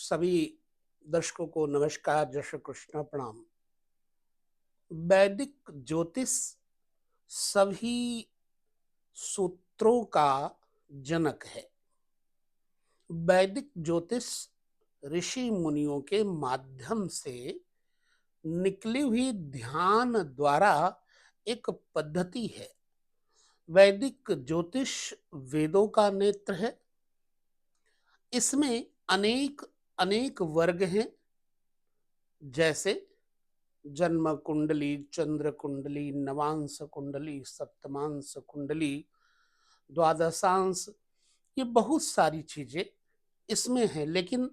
सभी दर्शकों को नमस्कार, जय श्री कृष्ण, प्रणाम। वैदिक ज्योतिष सभी सूत्रों का जनक है। वैदिक ज्योतिष ऋषि मुनियों के माध्यम से निकली हुई ध्यान द्वारा एक पद्धति है। वैदिक ज्योतिष वेदों का नेत्र है। इसमें अनेक अनेक वर्ग हैं, जैसे जन्म कुंडली, चंद्र कुंडली, नवांश कुंडली, सप्तमांश कुंडली, द्वादशांश, ये बहुत सारी चीजें इसमें है। लेकिन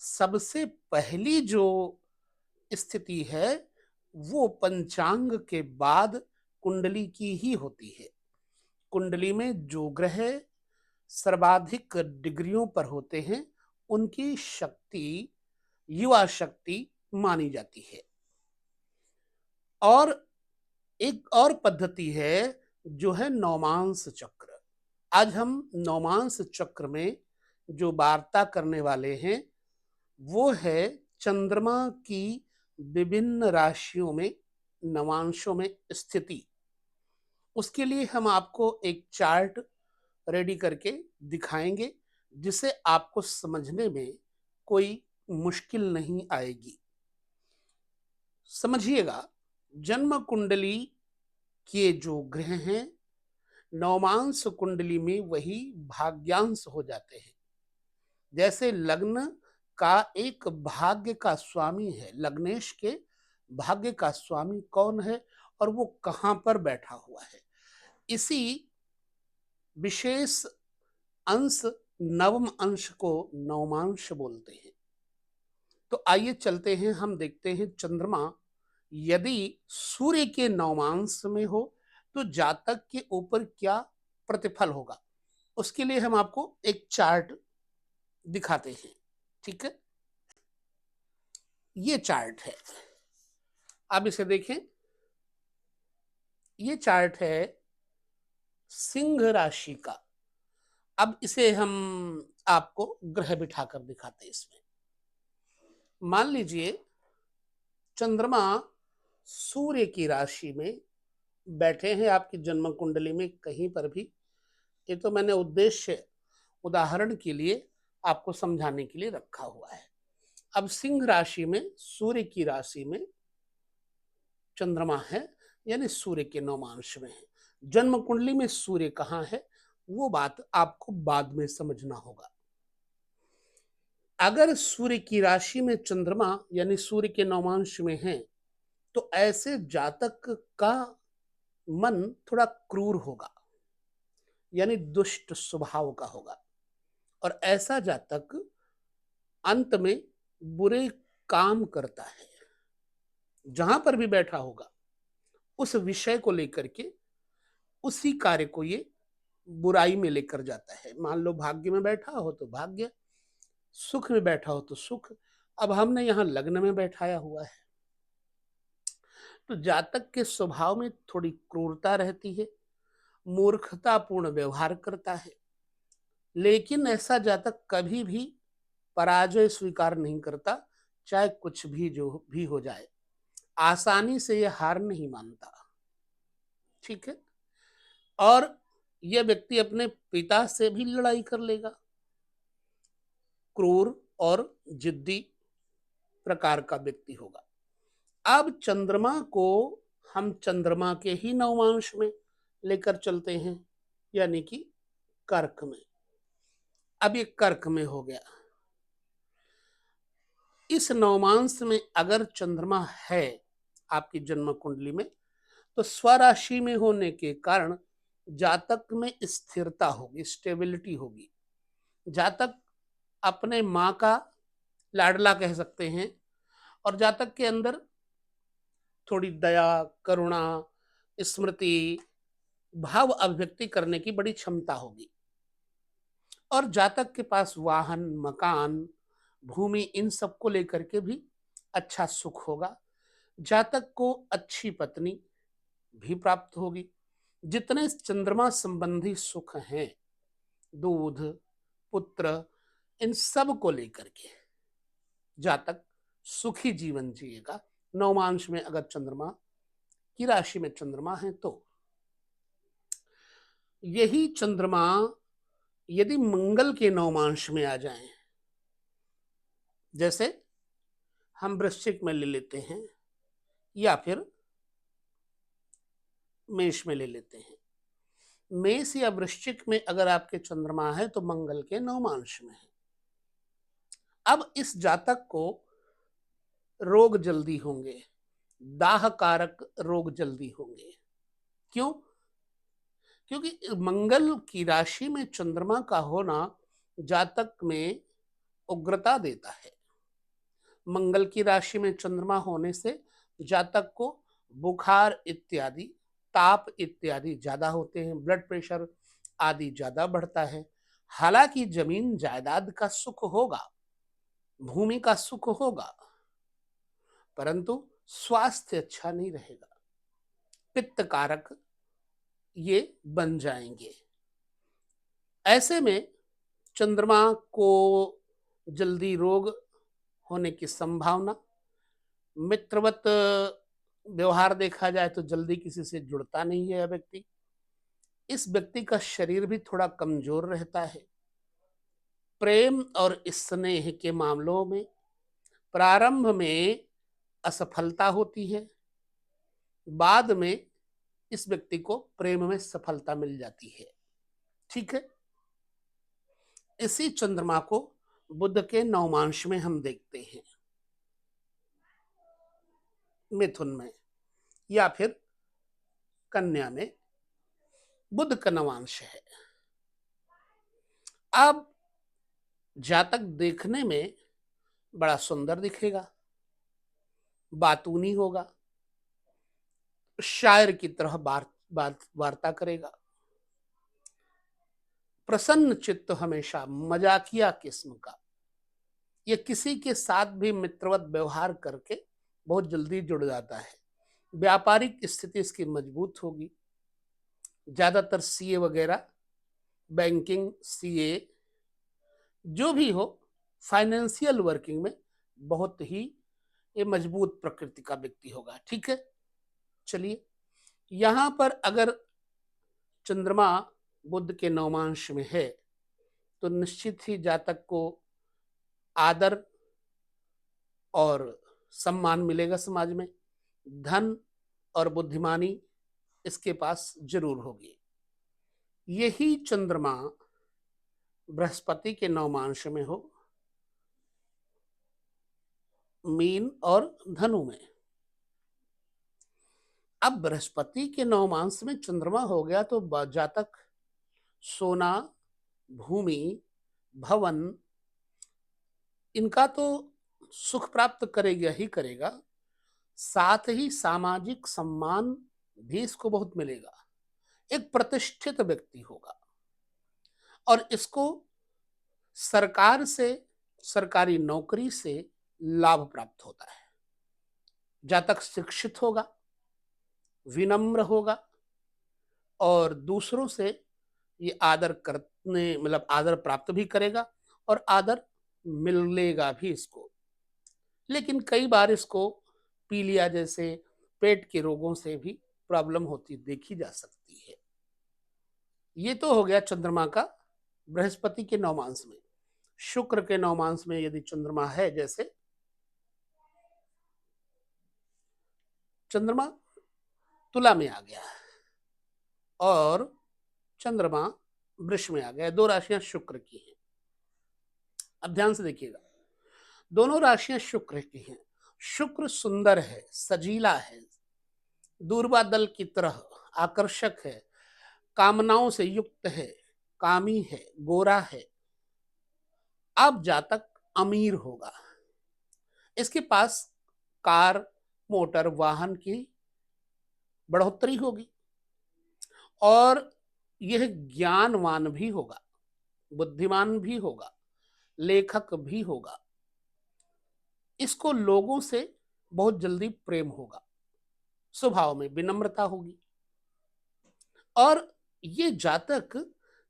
सबसे पहली जो स्थिति है वो पंचांग के बाद कुंडली की ही होती है। कुंडली में जो ग्रह सर्वाधिक डिग्रियों पर होते हैं उनकी शक्ति युवा शक्ति मानी जाती है। और एक और पद्धति है जो है नौमांस चक्र। आज हम नौमांस चक्र में जो वार्ता करने वाले हैं वो है चंद्रमा की विभिन्न राशियों में नवांशों में स्थिति। उसके लिए हम आपको एक चार्ट रेडी करके दिखाएंगे जिसे आपको समझने में कोई मुश्किल नहीं आएगी। समझिएगा, जन्म कुंडली के जो ग्रह हैं नवमांश कुंडली में वही भाग्यांश हो जाते हैं। जैसे लग्न का एक भाग्य का स्वामी है, लग्नेश के भाग्य का स्वामी कौन है और वो कहां पर बैठा हुआ है, इसी विशेष अंश नवम अंश को नवमांश बोलते हैं। तो आइए चलते हैं, हम देखते हैं चंद्रमा यदि सूर्य के नवमांश में हो तो जातक के ऊपर क्या प्रतिफल होगा, उसके लिए हम आपको एक चार्ट दिखाते हैं। ठीक है, ये चार्ट है, आप इसे देखें। ये चार्ट है सिंह राशि का। अब इसे हम आपको ग्रह बिठाकर दिखाते हैं। इसमें मान लीजिए चंद्रमा सूर्य की राशि में बैठे हैं आपकी जन्म कुंडली में कहीं पर भी। ये तो मैंने उद्देश्य उदाहरण के लिए आपको समझाने के लिए रखा हुआ है। अब सिंह राशि में सूर्य की राशि में चंद्रमा है, यानी सूर्य के नवमांश में है। जन्म कुंडली में सूर्य कहाँ है वो बात आपको बाद में समझना होगा। अगर सूर्य की राशि में चंद्रमा यानी सूर्य के नवमांश में है तो ऐसे जातक का मन थोड़ा क्रूर होगा, यानी दुष्ट स्वभाव का होगा। और ऐसा जातक अंत में बुरे काम करता है। जहां पर भी बैठा होगा उस विषय को लेकर के उसी कार्य को ये बुराई में लेकर जाता है। मान लो भाग्य में बैठा हो तो भाग्य, सुख में बैठा हो तो सुख। अब हमने यहाँ लग्न में बैठाया हुआ है तो जातक के स्वभाव में थोड़ी क्रूरता रहती है, मूर्खतापूर्ण व्यवहार करता है। लेकिन ऐसा जातक कभी भी पराजय स्वीकार नहीं करता, चाहे कुछ भी जो भी हो जाए। आसानी से यह हार नहीं मानता। ठीक है, और यह व्यक्ति अपने पिता से भी लड़ाई कर लेगा। क्रूर और जिद्दी प्रकार का व्यक्ति होगा। अब चंद्रमा को हम चंद्रमा के ही नवमांश में लेकर चलते हैं, यानी कि कर्क में। अब ये कर्क में हो गया। इस नवमांश में अगर चंद्रमा है आपकी जन्म कुंडली में तो स्वराशि में होने के कारण जातक में स्थिरता होगी, स्टेबिलिटी होगी। जातक अपने माँ का लाडला कह सकते हैं और जातक के अंदर थोड़ी दया, करुणा, स्मृति, भाव अभिव्यक्ति करने की बड़ी क्षमता होगी। और जातक के पास वाहन, मकान, भूमि, इन सब को लेकर के भी अच्छा सुख होगा। जातक को अच्छी पत्नी भी प्राप्त होगी। जितने चंद्रमा संबंधी सुख हैं, दूध, पुत्र, इन सब को लेकर के जातक सुखी जीवन जिएगा। नवमांश में अगर चंद्रमा की राशि में चंद्रमा है तो यही चंद्रमा यदि मंगल के नवमांश में आ जाएं, जैसे हम वृश्चिक में ले लेते हैं या फिर मेष में ले लेते हैं, मेष या वृश्चिक में अगर आपके चंद्रमा है तो मंगल के नवमांश में है। अब इस जातक को रोग जल्दी होंगे, दाह कारक रोग जल्दी होंगे। क्यों? क्योंकि मंगल की राशि में चंद्रमा का होना जातक में उग्रता देता है। मंगल की राशि में चंद्रमा होने से जातक को बुखार इत्यादि, ताप इत्यादि ज्यादा होते हैं, ब्लड प्रेशर आदि ज्यादा बढ़ता है। हालांकि जमीन जायदाद का सुख होगा, भूमि का सुख होगा, परंतु स्वास्थ्य अच्छा नहीं रहेगा, पित्त कारक ये बन जाएंगे। ऐसे में चंद्रमा को जल्दी रोग होने की संभावना, मित्रवत व्यवहार देखा जाए तो जल्दी किसी से जुड़ता नहीं है व्यक्ति, इस व्यक्ति का शरीर भी थोड़ा कमजोर रहता है। प्रेम और स्नेह के मामलों में प्रारंभ में असफलता होती है, बाद में इस व्यक्ति को प्रेम में सफलता मिल जाती है। ठीक है, इसी चंद्रमा को बुध के नवमांश में हम देखते हैं, मिथुन में या फिर कन्या में बुध का नवांश है। अब जातक देखने में बड़ा सुंदर दिखेगा, बातूनी होगा, शायर की तरह वार्ता करेगा, प्रसन्न चित्त, हमेशा मजाकिया किस्म का। ये किसी के साथ भी मित्रवत व्यवहार करके बहुत जल्दी जुड़ जाता है। व्यापारिक स्थिति इसकी मजबूत होगी। ज्यादातर सीए वगैरह, बैंकिंग, सीए जो भी हो, फाइनेंशियल वर्किंग में बहुत ही ये मजबूत प्रकृति का व्यक्ति होगा। ठीक है, चलिए यहां पर अगर चंद्रमा बुध के नवमांश में है तो निश्चित ही जातक को आदर और सम्मान मिलेगा समाज में, धन और बुद्धिमानी इसके पास जरूर होगी। यही चंद्रमा बृहस्पति के नवमांश में हो, मीन और धनु में, अब बृहस्पति के नवमांश में चंद्रमा हो गया तो जातक सोना, भूमि, भवन इनका तो सुख प्राप्त करेगा ही करेगा, साथ ही सामाजिक सम्मान भी इसको बहुत मिलेगा। एक प्रतिष्ठित व्यक्ति होगा और इसको सरकार से, सरकारी नौकरी से लाभ प्राप्त होता है। जातक शिक्षित होगा, विनम्र होगा और दूसरों से ये आदर करने, मतलब आदर प्राप्त भी करेगा और आदर मिलेगा भी इसको। लेकिन कई बार इसको पीलिया जैसे पेट के रोगों से भी प्रॉब्लम होती देखी जा सकती है। ये तो हो गया चंद्रमा का बृहस्पति के नवमांश में। शुक्र के नवमांश में यदि चंद्रमा है, जैसे चंद्रमा तुला में आ गया और चंद्रमा वृष में आ गया, दो राशियां शुक्र की हैं। अब ध्यान से देखिएगा, दोनों राशियां शुक्र की हैं। शुक्र सुंदर है, सजीला है, दूरबा दल की तरह आकर्षक है, कामनाओं से युक्त है, कामी है, गोरा है। अब जातक अमीर होगा, इसके पास कार, मोटर, वाहन की बढ़ोतरी होगी और यह ज्ञानवान भी होगा, बुद्धिमान भी होगा, लेखक भी होगा। इसको लोगों से बहुत जल्दी प्रेम होगा, स्वभाव में विनम्रता होगी। और ये जातक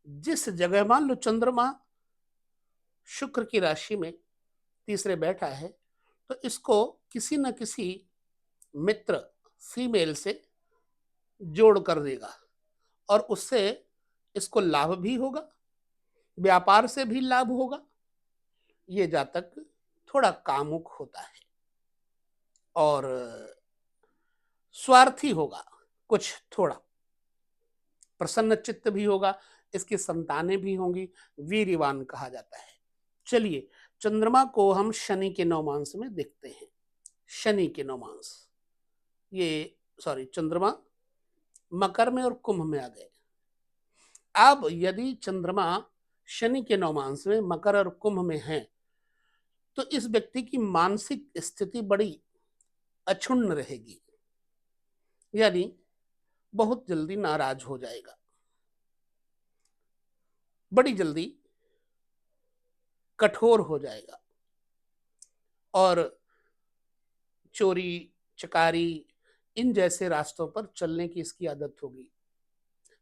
जिस जगह, मान लो चंद्रमा शुक्र की राशि में तीसरे बैठा है तो इसको किसी न किसी मित्र फीमेल से जोड़ कर देगा और उससे इसको लाभ भी होगा, व्यापार से भी लाभ होगा। ये जातक थोड़ा कामुक होता है और स्वार्थी होगा, कुछ थोड़ा प्रसन्न चित्त भी होगा, इसकी संतानें भी होंगी, वीर्यवान कहा जाता है। चलिए चंद्रमा को हम शनि के नवमांश में देखते हैं। शनि के नवमांश, ये सॉरी चंद्रमा मकर में और कुंभ में आ गए। अब यदि चंद्रमा शनि के नवमांश में मकर और कुंभ में है तो इस व्यक्ति की मानसिक स्थिति बड़ी अक्षुण्ण रहेगी, यानी बहुत जल्दी नाराज हो जाएगा, बड़ी जल्दी कठोर हो जाएगा और चोरी चकारी इन जैसे रास्तों पर चलने की इसकी आदत होगी।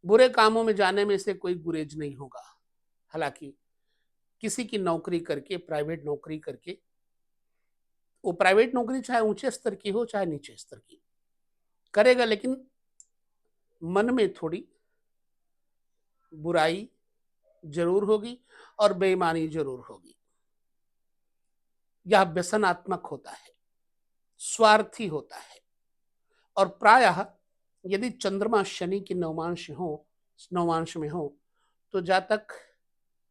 बुरे कामों में जाने में से कोई गुरेज नहीं होगा। हालांकि किसी की नौकरी करके, प्राइवेट नौकरी करके, वो प्राइवेट नौकरी चाहे ऊंचे स्तर की हो चाहे नीचे स्तर की, करेगा, लेकिन मन में थोड़ी बुराई जरूर होगी और बेईमानी जरूर होगी। यह व्यसनात्मक होता है, स्वार्थी होता है और प्रायः यदि चंद्रमा शनि की नवमांश में हो तो जातक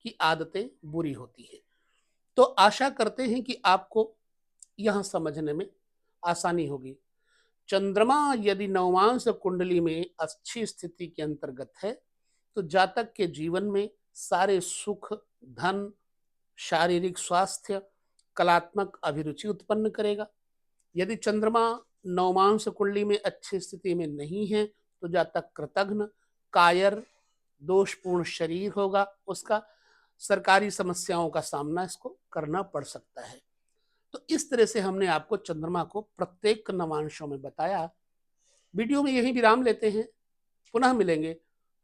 की आदतें बुरी होती है। तो आशा करते हैं कि आपको यह समझने में आसानी होगी। चंद्रमा यदि नवमांश कुंडली में अच्छी स्थिति के अंतर्गत है तो जातक के जीवन में सारे सुख, धन, शारीरिक स्वास्थ्य, कलात्मक अभिरुचि उत्पन्न करेगा। यदि चंद्रमा नवमांश कुंडली में अच्छी स्थिति में नहीं है तो जातक कृतघ्न, कायर, दोषपूर्ण शरीर होगा, उसका सरकारी समस्याओं का सामना इसको करना पड़ सकता है। तो इस तरह से हमने आपको चंद्रमा को प्रत्येक नवांशों में बताया। वीडियो में यही विराम लेते हैं, पुनः मिलेंगे,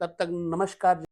तब तक नमस्कार।